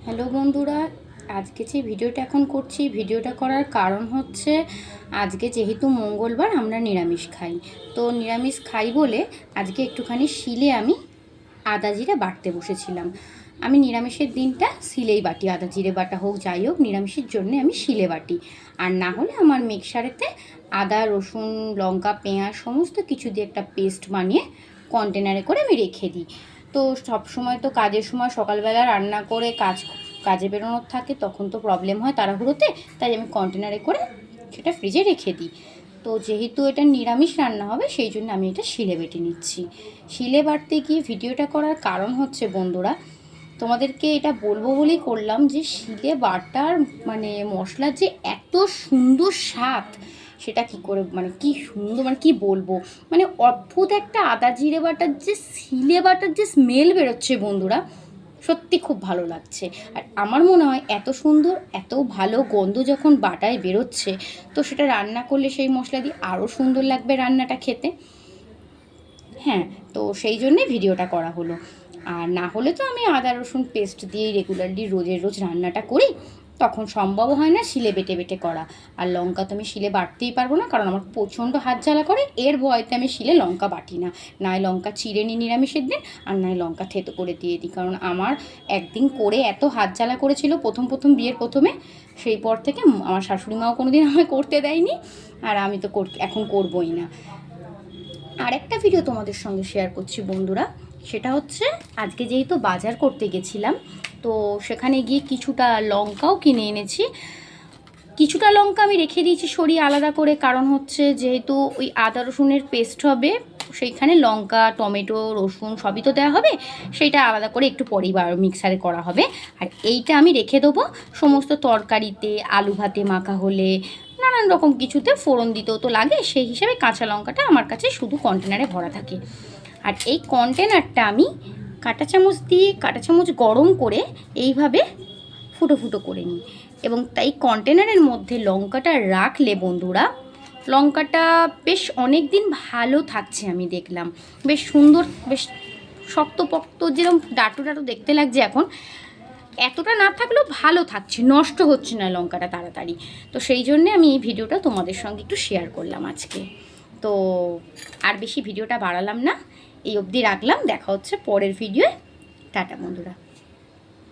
Hello বন্ধুরা, আজকে যে ভিডিওটা এখন করছি, ভিডিওটা করার কারণ হচ্ছে আজকে যেহেতু মঙ্গলবার আমরা নিরামিষ খাই। তো নিরামিষ খাই বলে আজকে একটুখানি শিলে আমি আদা জিরে বাটতে বসেছিলাম। আমি নিরামিষের দিনটা শিলেই বাটি, আদা জিরে বাটা হোক যাই হোক, নিরামিষের জন্য আমি শিলে বাটি। আর না হলে আমার মিক্সারেতে আদা রসুন লঙ্কা পেঁয়াজ সমস্ত কিছু দিয়ে একটা পেস্ট বানিয়ে কন্টেনারে করে আমি রেখে দিই। তো সব সময় তো কাজের সময় সকালবেলা রান্না করে কাজে বেরোনোর থাকে, তখন তো প্রবলেম হয় তাড়াহুড়োতে, তাই আমি কন্টেনারে করে সেটা ফ্রিজে রেখে দিই। তো যেহেতু এটা নিরামিষ রান্না হবে সেই জন্য আমি এটা শিলে বেটে নিচ্ছি। শিলে বাটতে গিয়ে ভিডিওটা করার কারণ হচ্ছে বন্ধুরা, তোমাদেরকে এটা বলবো বলেই করলাম যে শিলে বাটার মানে মশলার যে এত সুন্দর স্বাদ, সেটা কি করে মানে কি সুন্দর মানে কি বলবো, মানে অদ্ভুত একটা আদা জিরে বাটার যে শিলে বাটার যে স্মেল বেরোচ্ছে বন্ধুরা, সত্যি খুব ভালো লাগছে। আর আমার মনে হয় এত সুন্দর এত ভালো গন্ধ যখন বাটায় বেরোচ্ছে, তো সেটা রান্না করলে সেই মশলা দিয়ে আরও সুন্দর লাগবে রান্নাটা খেতে। হ্যাঁ, তো সেই জন্যে ভিডিওটা করা হলো। আর না হলে তো আমি আদা রসুন পেস্ট দিয়েই রেগুলারলি রোজ রান্নাটা করি, তখন সম্ভব হয় না শিলে বেটে বেটে করা। আর লঙ্কা তো আমি শিলে বাটতেই পারবো না, কারণ আমার প্রচণ্ড হাত জ্বালা করে, এর ভয়তে আমি শিলে লঙ্কা বাটি না। নয় লঙ্কা চিড়ে নিই নিরামিষের দিন, আর নয় লঙ্কা থেতো করে দিয়ে দিই। কারণ আমার একদিন করে এত হাত জ্বালা করেছিল প্রথম বিয়ের প্রথমে, সেই পর থেকে আমার শাশুড়ি মাও কোনো দিন আমায় করতে দেয়নি, আর আমি তো এখন করবোই না। আরেকটা ভিডিও তোমাদের সঙ্গে শেয়ার করছি বন্ধুরা, সেটা হচ্ছে আজকে যেহেতু বাজার করতে গেছিলাম, তো সেখানে গিয়ে কিছুটা লঙ্কাও কিনে এনেছি। কিছুটা লঙ্কা আমি রেখে দিয়েছি সরিয়ে আলাদা করে, কারণ হচ্ছে যেহেতু ওই আদা রসুনের পেস্ট হবে, সেইখানে লঙ্কা টমেটো রসুন সবই তো দেওয়া হবে, সেইটা আলাদা করে একটু পরেই মিক্সারে করা হবে। আর এইটা আমি রেখে দেবো সমস্ত তরকারিতে, আলু ভাতে মাখা হলে, নানান রকম কিছুতে ফোড়ন দিতেও তো লাগে, সেই হিসাবে কাঁচা লঙ্কাটা আমার কাছে শুধু কন্টেনারে ভরা থাকে। আর এই কন্টেনারটা আমি কাঁটা চামচ গরম করে এইভাবে ফুটো ফুটো করে নিই, এবং তাই কন্টেনারের মধ্যে লঙ্কাটা রাখলে বন্ধুরা, লঙ্কাটা বেশ অনেক দিন ভালো থাকছে। আমি দেখলাম বেশ সুন্দর, বেশ শক্তপোক্ত, যেরকম ডাটু ডাটু দেখতে লাগছে এখন, এতটা না থাকলেও ভালো থাকছে, নষ্ট হচ্ছে না লঙ্কাটা তাড়াতাড়ি। তো সেই জন্যে আমি এই ভিডিওটা তোমাদের সঙ্গে একটু শেয়ার করলাম আজকে। তো আর বেশি ভিডিওটা বাড়ালাম না, এই অবধি রাখলাম। দেখা হচ্ছে পরের ভিডিওয়ে। টাটা বন্ধুরা।